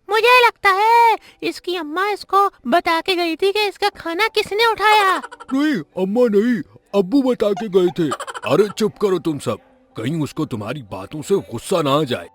मुझे लगता है इसकी अम्मा इसको बता के गई थी कि इसका खाना किसने उठाया। नहीं अम्मा नहीं, अब्बू बता के गए थे। अरे चुप करो तुम सब, कहीं उसको तुम्हारी बातों से गुस्सा ना आ जाए।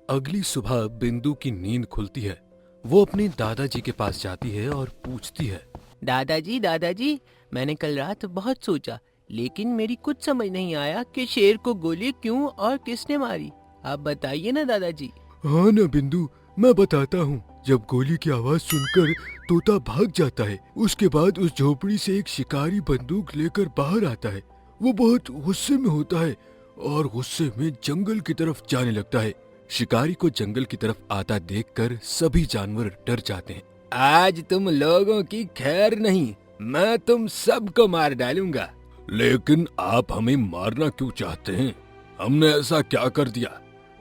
अगली सुबह बिंदु की नींद खुलती है। वो अपने दादाजी के पास जाती है और पूछती है, दादाजी, मैंने कल रात बहुत सोचा, लेकिन मेरी कुछ समझ नहीं आया कि शेर को गोली क्यों और किसने मारी। आप बताइए ना दादाजी। हाँ ना बिंदु, मैं बताता हूँ। जब गोली की आवाज सुनकर तोता भाग जाता है, उसके बाद उस झोपड़ी से एक शिकारी बंदूक लेकर बाहर आता है। वो बहुत गुस्से में होता है और गुस्से में जंगल की तरफ जाने लगता है। शिकारी को जंगल की तरफ आता देखकर सभी जानवर डर जाते हैं। आज तुम लोगों की खैर नहीं, मैं तुम सबको मार डालूंगा। लेकिन आप हमें मारना क्यों चाहते हैं? हमने ऐसा क्या कर दिया?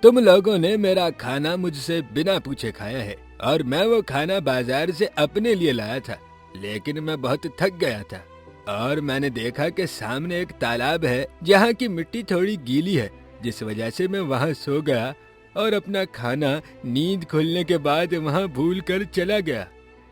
तुम लोगों ने मेरा खाना मुझसे बिना पूछे खाया है और मैं वो खाना बाजार से अपने लिए लाया था, लेकिन मैं बहुत थक गया था और मैंने देखा कि सामने एक तालाब है जहाँ की मिट्टी थोड़ी गीली है, जिस वजह से मैं वहाँ सो गया और अपना खाना नींद खुलने के बाद वहाँ भूल कर चला गया।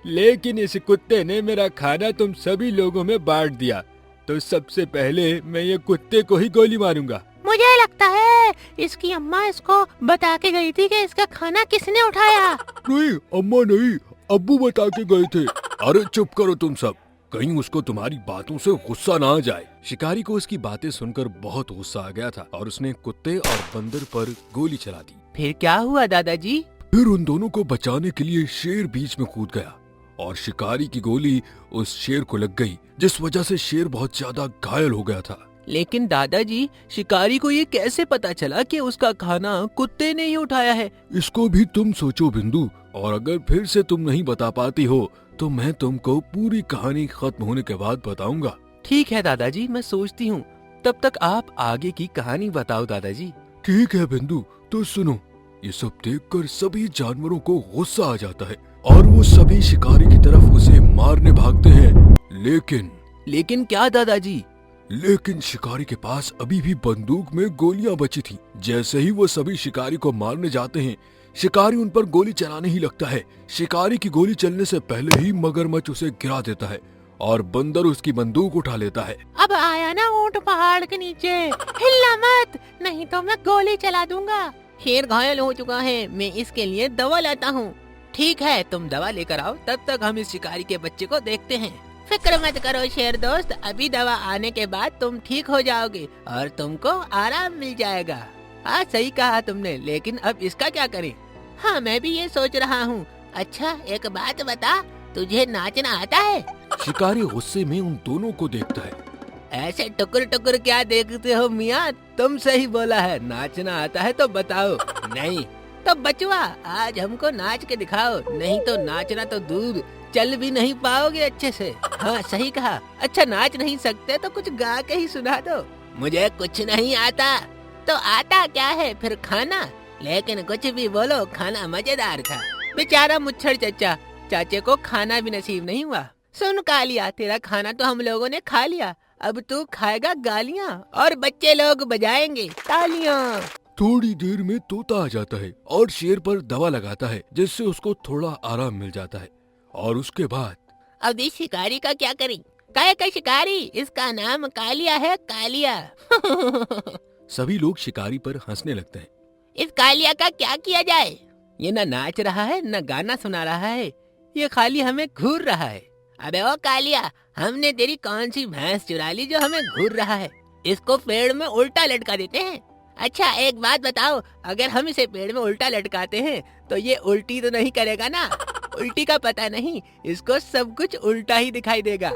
लेकिन इस कुत्ते ने मेरा खाना तुम सभी लोगों में बांट दिया, तो सबसे पहले मैं ये कुत्ते को ही गोली मारूंगा। मुझे लगता है इसकी अम्मा इसको बता के गई थी कि इसका खाना किसने उठाया। नहीं अम्मा नहीं, अब्बू बता के गए थे। अरे चुप करो तुम सब, कहीं उसको तुम्हारी बातों से गुस्सा ना आ जाए। शिकारी को उसकी बातें सुनकर बहुत गुस्सा आ गया था और उसने कुत्ते और बंदर पर गोली चला दी। फिर क्या हुआ दादाजी? फिर उन दोनों को बचाने के लिए शेर बीच में कूद गया और शिकारी की गोली उस शेर को लग गई, जिस वजह से शेर बहुत ज्यादा घायल हो गया था। लेकिन दादाजी, शिकारी को ये कैसे पता चला कि उसका खाना कुत्ते ने ही उठाया है? इसको भी तुम सोचो बिंदु, और अगर फिर से तुम नहीं बता पाती हो तो मैं तुमको पूरी कहानी खत्म होने के बाद बताऊंगा। ठीक है दादाजी, मैं सोचती हूँ। तब तक आप आगे की कहानी बताओ दादाजी। ठीक है बिंदु, तो सुनो। ये सब देखकर सभी जानवरों को गुस्सा आ जाता है और वो सभी शिकारी की तरफ उसे मारने भागते हैं। लेकिन क्या दादाजी? लेकिन शिकारी के पास अभी भी बंदूक में गोलियां बची थी। जैसे ही वो सभी शिकारी को मारने जाते हैं, शिकारी उन पर गोली चलाने ही लगता है। शिकारी की गोली चलने से पहले ही मगरमच्छ उसे गिरा देता है और बंदर उसकी बंदूक उठा लेता है। अब आया ना ऊंट पहाड़ के नीचे, हिलना मत, नहीं तो मैं गोली चला दूंगा। शेर घायल हो चुका है, मैं इसके लिए दवा लाता हूँ। ठीक है, तुम दवा लेकर आओ, तब तक हम इस शिकारी के बच्चे को देखते हैं। फिक्र मत करो शेर दोस्त, अभी दवा आने के बाद तुम ठीक हो जाओगे और तुमको आराम मिल जाएगा। हाँ सही कहा तुमने, लेकिन अब इसका क्या करें? हाँ मैं भी ये सोच रहा हूँ। अच्छा एक बात बता, तुझे नाचना आता है? शिकारी गुस्से में उन दोनों को देखता है। ऐसे टुकुर टुकुर क्या देखते हो मियाँ? तुम सही बोला है, नाचना आता है तो बताओ। नहीं तो बचवा, आज हमको नाच के दिखाओ, नहीं तो नाचना तो दूर, चल भी नहीं पाओगे अच्छे से। हाँ सही कहा। अच्छा नाच नहीं सकते तो कुछ गा के ही सुना दो। मुझे कुछ नहीं आता। तो आता क्या है फिर? खाना। लेकिन कुछ भी बोलो, खाना मजेदार था। बेचारा मुच्छर चाचे को खाना भी नसीब नहीं हुआ। सुन कालिया, तेरा खाना तो हम लोगों ने खा लिया, अब तू खाएगा गालियाँ और बच्चे लोग बजाएंगे तालियाँ। थोड़ी देर में तोता आ जाता है और शेर पर दवा लगाता है, जिससे उसको थोड़ा आराम मिल जाता है। और उसके बाद अब इस शिकारी का क्या करें? काय का शिकारी, इसका नाम कालिया है, कालिया। सभी लोग शिकारी पर हंसने लगते हैं। इस कालिया का क्या किया जाए? ये न नाच रहा है न गाना सुना रहा है, ये खाली हमें घूर रहा है। अबे ओ कालिया, हमने तेरी कौन सी भैंस चुरा ली जो हमें घूर रहा है? इसको पेड़ में उल्टा लटका देते हैं। अच्छा एक बात बताओ, अगर हम इसे पेड़ में उल्टा लटकाते हैं तो ये उल्टी तो नहीं करेगा ना? उल्टी का पता नहीं, इसको सब कुछ उल्टा ही दिखाई देगा।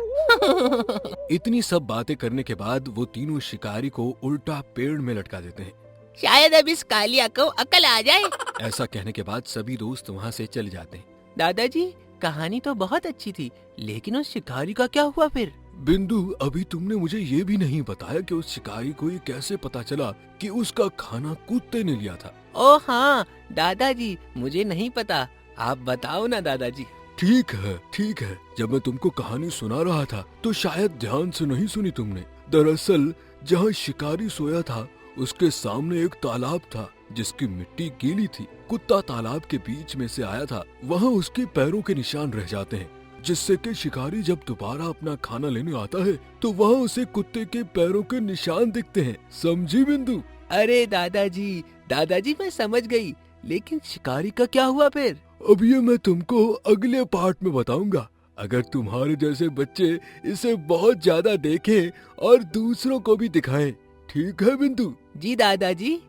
इतनी सब बातें करने के बाद वो तीनों शिकारी को उल्टा पेड़ में लटका देते हैं। शायद अब इस कालिया को अकल आ जाए। ऐसा कहने के बाद सभी दोस्त वहाँ से चले जाते हैं। दादाजी, कहानी तो बहुत अच्छी थी, लेकिन उस शिकारी का क्या हुआ फिर? बिंदु, अभी तुमने मुझे ये भी नहीं बताया कि उस शिकारी को ये कैसे पता चला कि उसका खाना कुत्ते ने लिया था। ओ हाँ दादाजी, मुझे नहीं पता, आप बताओ ना दादाजी। ठीक है, ठीक है। जब मैं तुमको कहानी सुना रहा था तो शायद ध्यान से नहीं सुनी तुमने। दरअसल जहाँ शिकारी सोया था उसके सामने एक तालाब था जिसकी मिट्टी गीली थी। कुत्ता तालाब के बीच में से आया था। वहाँ उसके पैरों के निशान रह जाते हैं, जिससे कि शिकारी जब दोबारा अपना खाना लेने आता है तो वहाँ उसे कुत्ते के पैरों के निशान दिखते हैं। समझी बिंदु? अरे दादाजी मैं समझ गई, लेकिन शिकारी का क्या हुआ फिर? अब ये मैं तुमको अगले पार्ट में बताऊंगा। अगर तुम्हारे जैसे बच्चे इसे बहुत ज्यादा देखें और दूसरों को भी दिखाएं। ठीक है बिंदु? जी दादाजी।